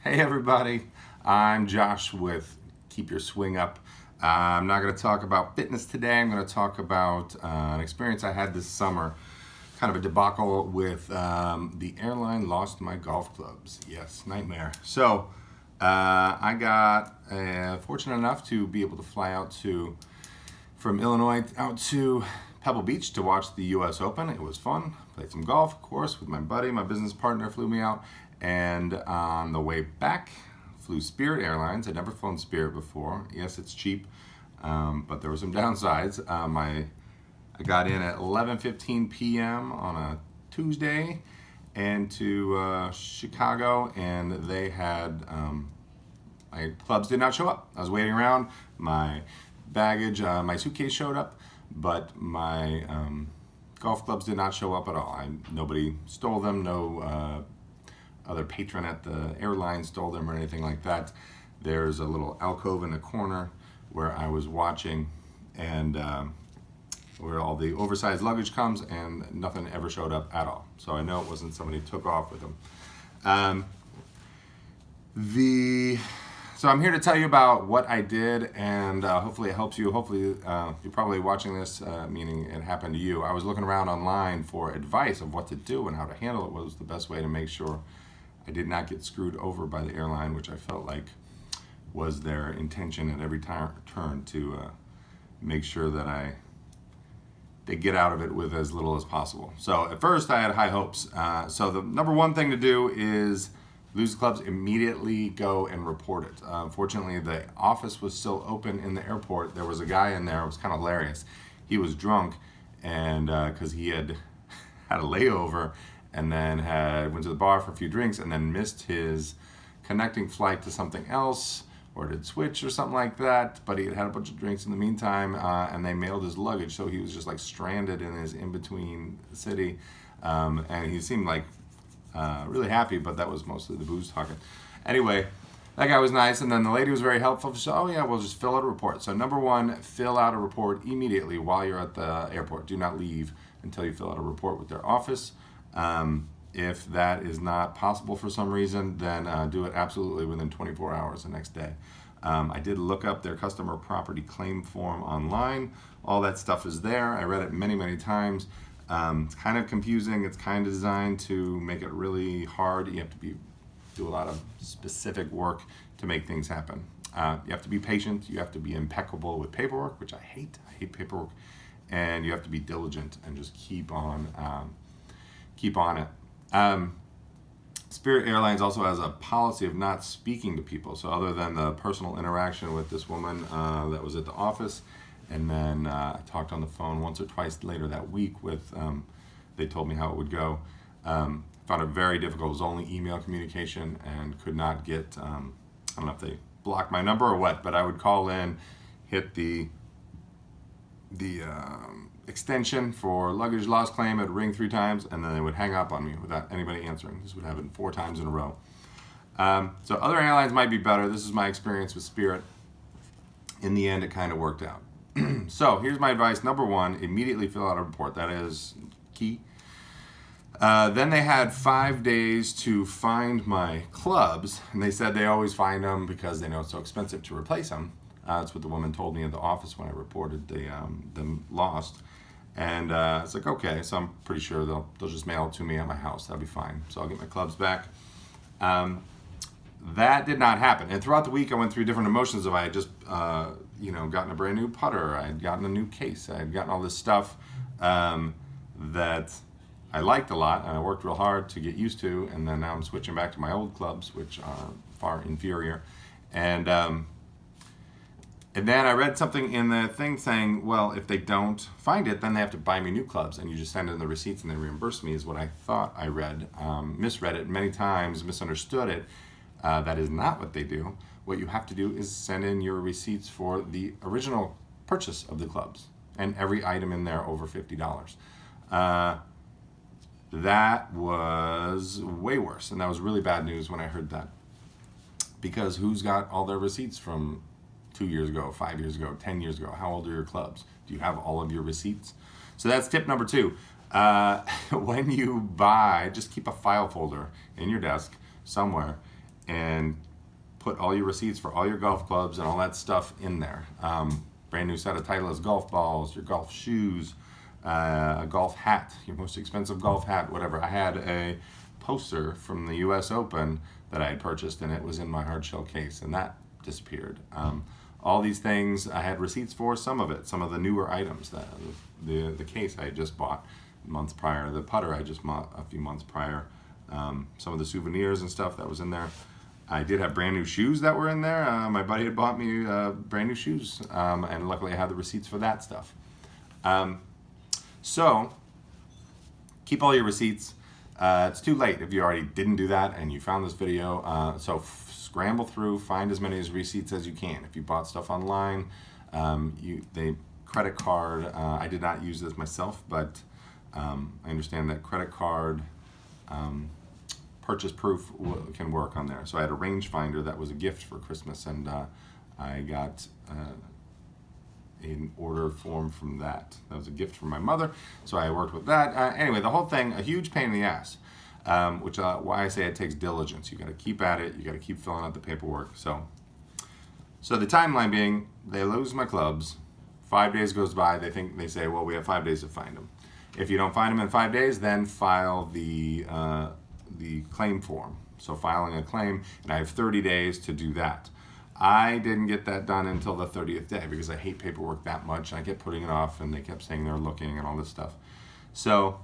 Hey everybody, I'm Josh with Keep Your Swing Up. I'm not going to talk about fitness today. I'm going to talk about an experience I had this summer, kind of a debacle with the airline lost my golf clubs. Yes, nightmare. So I got fortunate enough to be able to fly out from Illinois out to Pebble Beach to watch the US Open. It was fun. Played some golf, of course, with my buddy. My business partner flew me out. And on the way back, flew Spirit Airlines. I'd never flown Spirit before. Yes, it's cheap, but there were some downsides. I got in at 11:15 p.m. on a Tuesday and to Chicago, and they had my clubs did not show up. I was waiting around. My baggage, my suitcase showed up, but my golf clubs did not show up at all. Nobody stole them. No other patron at the airline stole them or anything like that. There's a little alcove in the corner where I was watching, and where all the oversized luggage comes, and nothing ever showed up at all. So I know it wasn't somebody took off with them. So I'm here to tell you about what I did, and hopefully it helps you. Hopefully you're probably watching this, meaning it happened to you. I was looking around online for advice of what to do and how to handle it. What was the best way to make sure I did not get screwed over by the airline, which I felt like was their intention at every turn to make sure that they get out of it with as little as possible. So at first I had high hopes. So the number one thing to do is lose the clubs, immediately go and report it. Fortunately, the office was still open in the airport. There was a guy in there. It was kind of hilarious. He was drunk, and because he had had a layover, and then went to the bar for a few drinks, and then missed his connecting flight to something else, or did switch or something like that. But he had a bunch of drinks in the meantime, and they mailed his luggage, so he was just like stranded in his in-between city, and he seemed like really happy, but that was mostly the booze talking. Anyway, that guy was nice, and then the lady was very helpful. She said, oh yeah, we'll just fill out a report. So number one, fill out a report immediately while you're at the airport. Do not leave until you fill out a report with their office. If that is not possible for some reason, then do it absolutely within 24 hours the next day. I did look up their customer property claim form online. All that stuff is there. I read it many, many times. It's kind of confusing. It's kind of designed to make it really hard. You have to do a lot of specific work to make things happen. You have to be patient. You have to be impeccable with paperwork, which I hate. I hate paperwork. And you have to be diligent and just keep on it. Spirit Airlines also has a policy of not speaking to people. So other than the personal interaction with this woman that was at the office, and then I talked on the phone once or twice later that week with, they told me how it would go. Found it very difficult. It was only email communication, and could not get, I don't know if they blocked my number or what, but I would call in, hit the extension for luggage loss claim. It'd ring 3 times, and then they would hang up on me without anybody answering. This would happen 4 times in a row. So other airlines might be better. This is my experience with Spirit. In the end, it kind of worked out. So here's my advice. Number one, immediately fill out a report. That is key. Then they had 5 days to find my clubs, and they said they always find them because they know it's so expensive to replace them. That's what the woman told me in the office when I reported them lost. And it's like, okay, so I'm pretty sure they'll just mail it to me at my house. That'll be fine. So I'll get my clubs back. That did not happen. And throughout the week, I went through different emotions of I had just, gotten a brand new putter. I had gotten a new case. I had gotten all this stuff that I liked a lot, and I worked real hard to get used to. And then now I'm switching back to my old clubs, which are far inferior. And then I read something in the thing saying, well, if they don't find it, then they have to buy me new clubs, and you just send in the receipts and they reimburse me, is what I thought I read. Misread it many times, misunderstood it. That is not what they do. What you have to do is send in your receipts for the original purchase of the clubs, and every item in there over $50. That was way worse, and that was really bad news when I heard that. Because who's got all their receipts from 2 years ago, 5 years ago, 10 years ago? How old are your clubs? Do you have all of your receipts? So that's tip number 2. When you buy, just keep a file folder in your desk somewhere, and put all your receipts for all your golf clubs and all that stuff in there. Brand new set of Titleist golf balls, your golf shoes, a golf hat, your most expensive golf hat, whatever. I had a poster from the U.S. Open that I had purchased, and it was in my hard shell case, and that disappeared. All these things I had receipts for, some of the newer items, the case I had just bought months prior, the putter I just bought a few months prior, some of the souvenirs and stuff that was in there. I did have brand new shoes that were in there. My buddy had bought me brand new shoes, and luckily I had the receipts for that stuff. So keep all your receipts. It's too late if you already didn't do that and you found this video. So scramble through, find as many receipts as you can. If you bought stuff online, credit card. I did not use this myself, but I understand that credit card purchase proof can work on there. So I had a rangefinder that was a gift for Christmas, and I got an order form from that. That was a gift from my mother, so I worked with that. Anyway, the whole thing, a huge pain in the ass, which why I say it takes diligence. You got to keep at it. You got to keep filling out the paperwork. So the timeline being, they lose my clubs. 5 days goes by. They say, well, we have 5 days to find them. If you don't find them in 5 days, then file the claim form. So filing a claim, and I have 30 days to do that. I didn't get that done until the 30th day because I hate paperwork that much. I kept putting it off, and they kept saying they're looking and all this stuff. So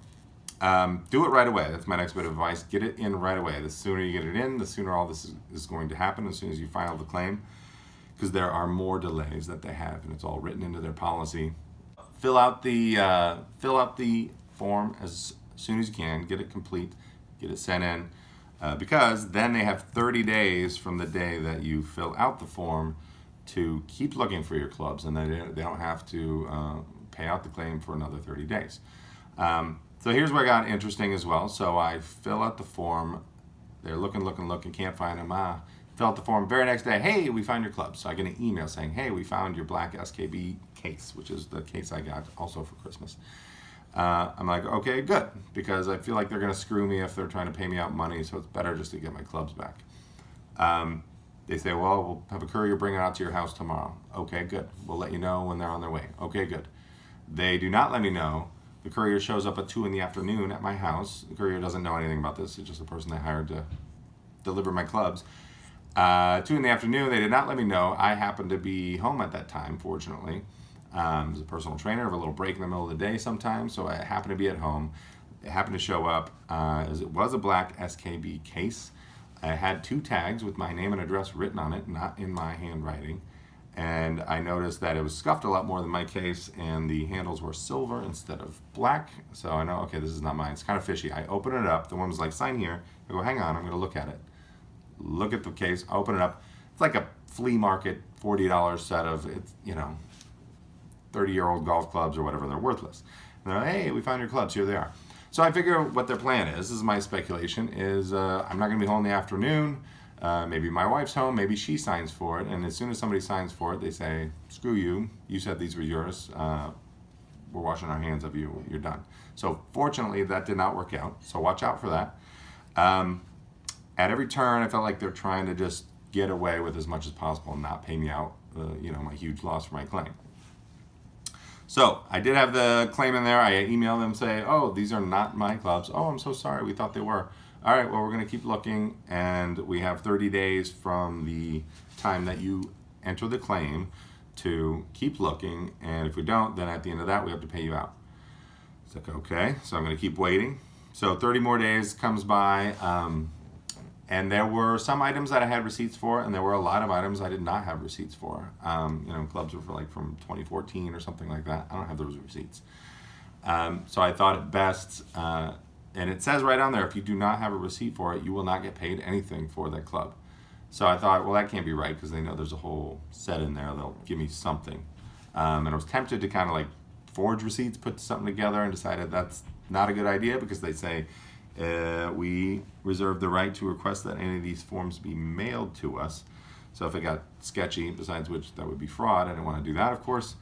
do it right away. That's my next bit of advice. Get it in right away. The sooner you get it in, the sooner all this is going to happen, as soon as you file the claim, because there are more delays that they have, and it's all written into their policy. Fill out the form as soon as you can. Get it complete. Get it sent in, because then they have 30 days from the day that you fill out the form to keep looking for your clubs, and then they don't have to pay out the claim for another 30 days. So here's where it got interesting as well. So I fill out the form. They're looking, can't find them. Fill out the form. Very next day, hey, we found your clubs. So I get an email saying, hey, we found your black SKB case, which is the case I got also for Christmas. I'm like, okay, good, because I feel like they're going to screw me if they're trying to pay me out money, so it's better just to get my clubs back. They say, well, we'll have a courier bring it out to your house tomorrow. Okay, good. We'll let you know when they're on their way. Okay, good. They do not let me know. The courier shows up at 2 in the afternoon at my house. The courier doesn't know anything about this. It's just a person they hired to deliver my clubs. 2 in the afternoon, they did not let me know. I happened to be home at that time, fortunately. I was a personal trainer, have a little break in the middle of the day sometimes, so I happened to be at home. It happened to show up as it was a black SKB case. I had 2 tags with my name and address written on it, not in my handwriting. And I noticed that it was scuffed a lot more than my case, and the handles were silver instead of black. So I know, okay, this is not mine. It's kind of fishy. I open it up. The one was like, sign here. I go, hang on, I'm going to look at it. Look at the case. I open it up. It's like a flea market $40 set of, 30-year-old golf clubs or whatever. They're worthless. And they're like, hey, we found your clubs. Here they are. So I figure what their plan is. This is my speculation. Is I'm not going to be home in the afternoon. Maybe my wife's home. Maybe she signs for it. And as soon as somebody signs for it, they say, screw you. You said these were yours. We're washing our hands of you. You're done. So fortunately, that did not work out. So watch out for that. At every turn, I felt like they're trying to just get away with as much as possible and not pay me out, my huge loss for my claim. So I did have the claim in there. I emailed them, say, oh, these are not my clubs. Oh, I'm so sorry. We thought they were. All right, well, we're going to keep looking, and we have 30 days from the time that you enter the claim to keep looking, and if we don't, then at the end of that, we have to pay you out. It's like, okay, so I'm going to keep waiting. So 30 more days comes by, and there were some items that I had receipts for, and there were a lot of items I did not have receipts for. Clubs were from 2014 or something like that. I don't have those receipts. So I thought it best, and it says right on there, if you do not have a receipt for it, you will not get paid anything for that club. So I thought, well, that can't be right, because they know there's a whole set in there. They'll give me something. And I was tempted to kind of forge receipts, put something together, and decided that's not a good idea, because they say, we reserve the right to request that any of these forms be mailed to us. So if it got sketchy, besides which that would be fraud, I didn't want to do that, of course.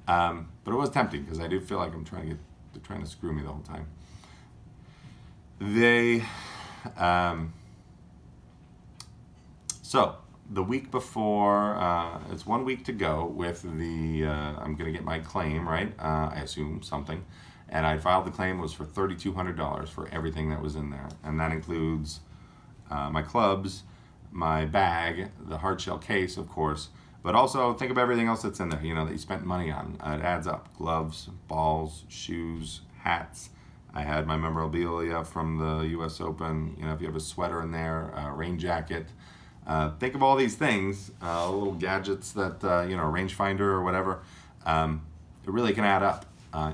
But it was tempting, because I do feel like they're trying to screw me the whole time. So the week before, it's 1 week to go with the, I'm going to get my claim, right? I assume something. And I filed the claim was for $3,200 for everything that was in there. And that includes my clubs, my bag, the hard shell case, of course. But also think of everything else that's in there, that you spent money on. It adds up. Gloves, balls, shoes, hats. I had my memorabilia from the U.S. Open. If you have a sweater in there, a rain jacket. Think of all these things, little gadgets that, rangefinder or whatever. It really can add up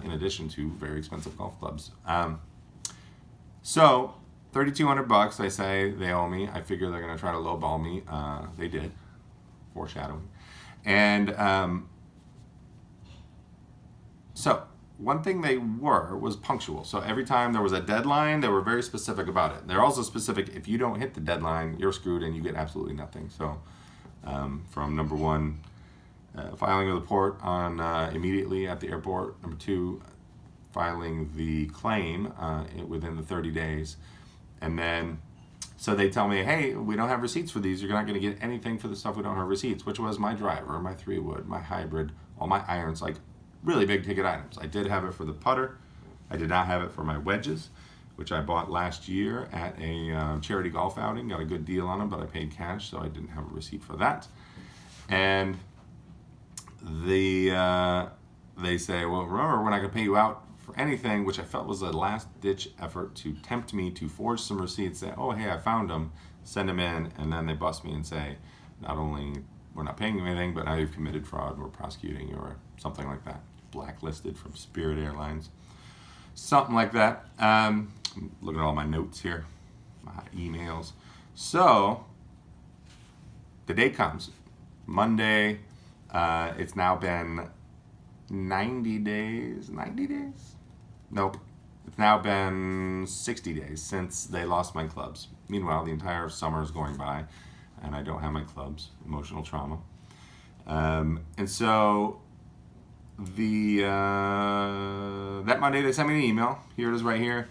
in addition to very expensive golf clubs. So $3,200, they say they owe me. I figure they're going to try to lowball me. They did. Foreshadowing. And so one thing they was punctual. So every time there was a deadline, they were very specific about it. They're also specific, if you don't hit the deadline, you're screwed and you get absolutely nothing. So from number one, filing a report on immediately at the airport. Number two, filing the claim within the 30 days. And then, so they tell me, hey, we don't have receipts for these. You're not going to get anything for the stuff we don't have receipts, which was my driver, my 3-wood, my hybrid, all my irons, like really big ticket items. I did have it for the putter. I did not have it for my wedges, which I bought last year at a charity golf outing. Got a good deal on them, but I paid cash, so I didn't have a receipt for that. And they say, well, remember, we're not going to pay you out for anything, which I felt was a last-ditch effort to tempt me to forge some receipts, say, oh, hey, I found them, send them in, and then they bust me and say, not only we're not paying you anything, but now you've committed fraud, we're prosecuting you, or something like that. Blacklisted from Spirit Airlines. Something like that. Looking at all my notes here, my emails. So, the day comes. Monday, it's now been 90 days. 90 days? Nope. It's now been 60 days since they lost my clubs. Meanwhile, the entire summer is going by, and I don't have my clubs. Emotional trauma. And so, that Monday they sent me an email. Here it is right here.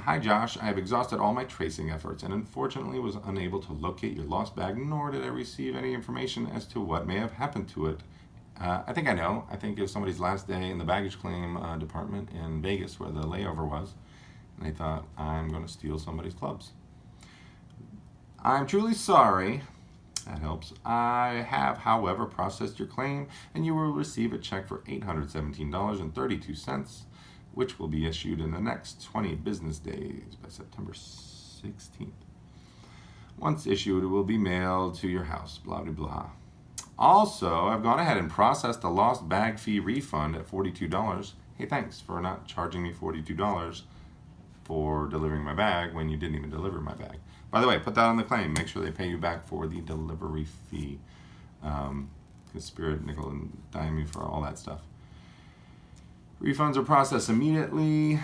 Hi Josh, I have exhausted all my tracing efforts and unfortunately was unable to locate your lost bag, nor did I receive any information as to what may have happened to it. I think I know. I think it was somebody's last day in the baggage claim department in Vegas where the layover was. And they thought, I'm going to steal somebody's clubs. I'm truly sorry. That helps. I have, however, processed your claim and you will receive a check for $817.32, which will be issued in the next 20 business days by September 16th. Once issued, it will be mailed to your house, blah, blah, blah. Also, I've gone ahead and processed the lost bag fee refund at $42. Hey, thanks for not charging me $42 for delivering my bag when you didn't even deliver my bag. By the way, put that on the claim. Make sure they pay you back for the delivery fee. Because Spirit, nickel, and dime you for all that stuff. Refunds are processed immediately.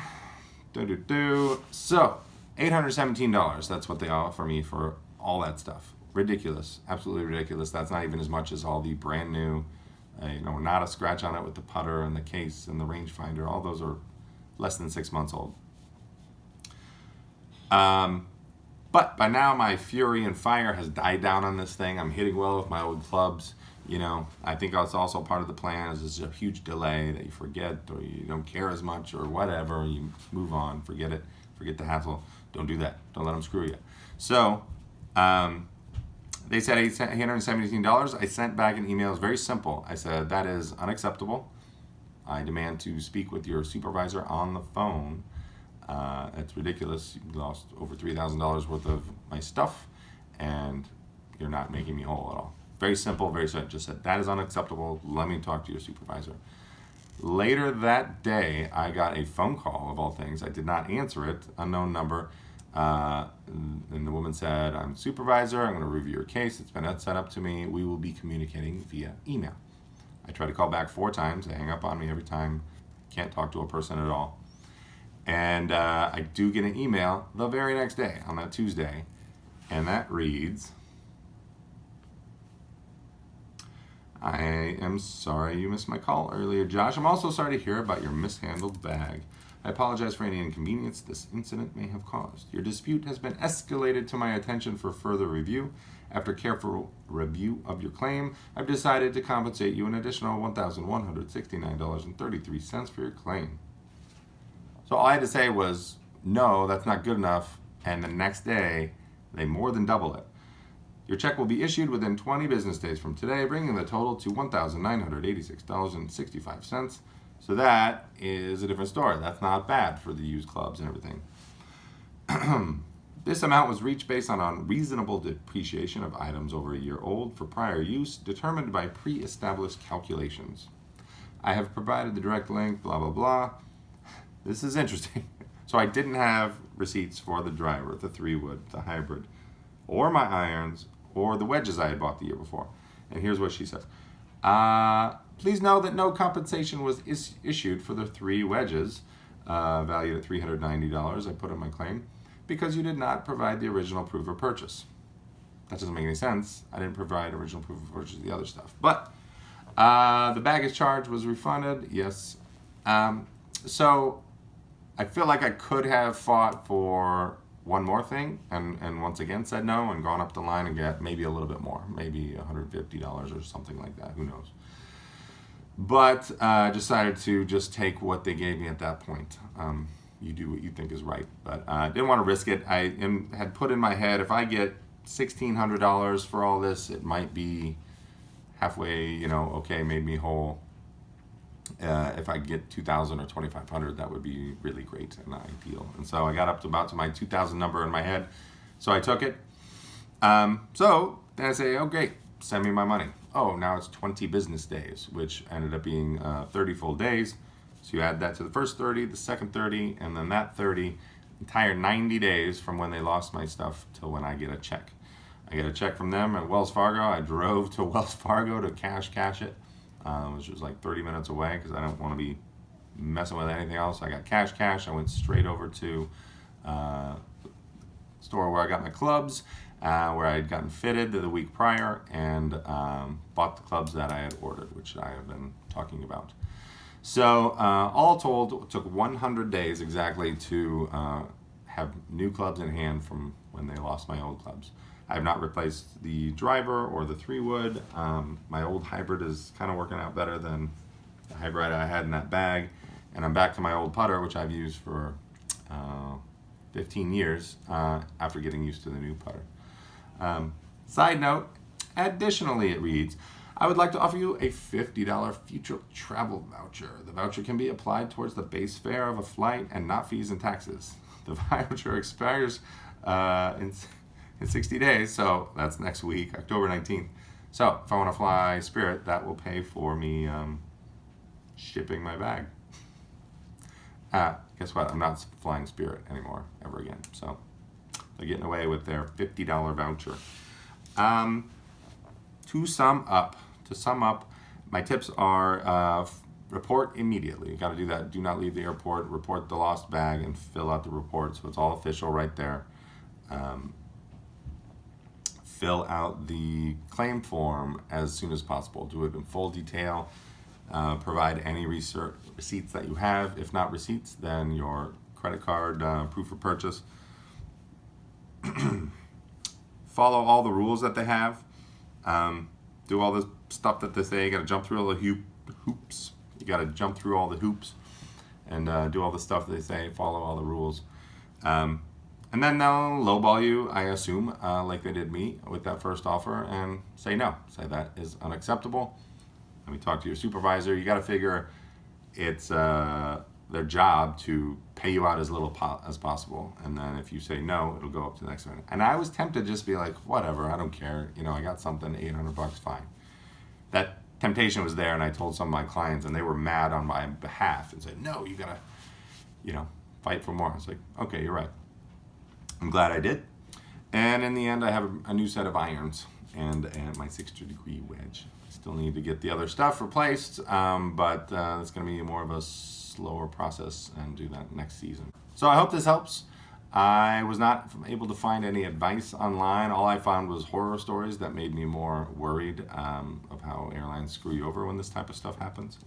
So, $817. That's what they offer me for all that stuff. Ridiculous. Absolutely ridiculous. That's not even as much as all the brand new, not a scratch on it with the putter and the case and the rangefinder. All those are less than 6 months old. But by now my fury and fire has died down on this thing. I'm hitting well with my old clubs. I think that's also part of the plan is there's a huge delay that you forget or you don't care as much or whatever. You move on, forget it, forget the hassle. Don't do that. Don't let them screw you. So they said $817. I sent back an email. It was very simple. I said, that is unacceptable. I demand to speak with your supervisor on the phone. It's ridiculous. You lost over $3,000 worth of my stuff, and you're not making me whole at all. Very simple, very simple. Just said, that is unacceptable. Let me talk to your supervisor. Later that day, I got a phone call, of all things. I did not answer it, unknown number. And the woman said, I'm supervisor. I'm going to review your case. It's been set up to me. We will be communicating via email. I tried to call back 4 times. They hang up on me every time. Can't talk to a person at all. And I do get an email the very next day, on that Tuesday, and that reads, I am sorry you missed my call earlier, Josh. I'm also sorry to hear about your mishandled bag. I apologize for any inconvenience this incident may have caused. Your dispute has been escalated to my attention for further review. After careful review of your claim, I've decided to compensate you an additional $1,169.33 for your claim. So all I had to say was, no, that's not good enough, and the next day, they more than double it. Your check will be issued within 20 business days from today, bringing the total to $1,986.65. So that is a different story. That's not bad for the used clubs and everything. This amount was reached based on unreasonable depreciation of items over a year old for prior use, determined by pre-established calculations. I have provided the direct link, blah, blah, blah. This is interesting. So I didn't have receipts for the driver, the 3-wood, the hybrid, or my irons, or the wedges I had bought the year before. And here's what she says. Please know that no compensation was issued for the 3 wedges, valued at $390 I put in my claim, because you did not provide the original proof of purchase. That doesn't make any sense. I didn't provide original proof of purchase of the other stuff. But the baggage charge was refunded, yes. So I feel like I could have fought for one more thing and once again said no and gone up the line and get maybe a little bit more, maybe $150 or something like that, who knows. But I decided to just take what they gave me at that point. You do what you think is right, but I didn't want to risk it. I had put in my head, if I get $1,600 for all this, it might be halfway, okay, made me whole. If I get $2,000 or $2,500, that would be really great and ideal. And so I got up to about my 2,000 number in my head, so I took it. So then I say, oh great, send me my money. Oh, now it's 20 business days, which ended up being 30 full days. So you add that to the first 30, the second 30, and then that 30, entire 90 days from when they lost my stuff till when I get a check. I get a check from them at Wells Fargo. I drove to Wells Fargo to cash it, which was like 30 minutes away because I don't want to be messing with anything else. I got cash. I went straight over to the store where I got my clubs, where I had gotten fitted the week prior, and bought the clubs that I had ordered, which I have been talking about. So all told, it took 100 days exactly to have new clubs in hand from when they lost my old clubs. I have not replaced the driver or the 3-wood. My old hybrid is kind of working out better than the hybrid I had in that bag. And I'm back to my old putter, which I've used for 15 years after getting used to the new putter. Side note, additionally it reads, I would like to offer you a $50 future travel voucher. The voucher can be applied towards the base fare of a flight and not fees and taxes. The voucher expires in 60 days, so that's next week, October 19th. So if I want to fly Spirit, that will pay for me shipping my bag. Guess what? I'm not flying Spirit anymore, ever again. So they're getting away with their $50 voucher. To sum up, my tips are report immediately. You got to do that. Do not leave the airport. Report the lost bag and fill out the report so it's all official right there. Fill out the claim form as soon as possible. Do it in full detail. Provide any receipts that you have. If not receipts, then your credit card proof of purchase. Follow all the rules that they have. Do all the stuff that they say. You got to jump through all the hoops. You got to jump through all the hoops and do all the stuff they say. Follow all the rules. And then they'll lowball you, I assume, like they did me with that first offer, and say no. Say that is unacceptable. Let me talk to your supervisor. You got to figure it's their job to pay you out as little as possible. And then if you say no, it'll go up to the next one. And I was tempted to just be like, whatever, I don't care. I got something, $800, fine. That temptation was there, and I told some of my clients, and they were mad on my behalf and said, no, you got to, fight for more. I was like, okay, you're right. I'm glad I did. And in the end, I have a new set of irons and my 60-degree wedge. Still need to get the other stuff replaced, but it's going to be more of a slower process and do that next season. So I hope this helps. I was not able to find any advice online. All I found was horror stories that made me more worried of how airlines screw you over when this type of stuff happens.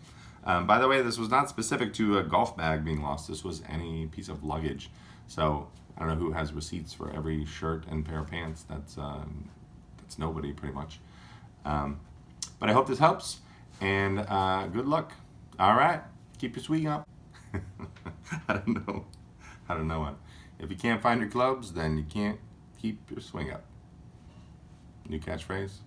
By the way, this was not specific to a golf bag being lost. This was any piece of luggage. So I don't know who has receipts for every shirt and pair of pants. That's nobody, pretty much. But I hope this helps, and good luck. All right, keep your swing up. I don't know. If you can't find your clubs, then you can't keep your swing up. New catchphrase.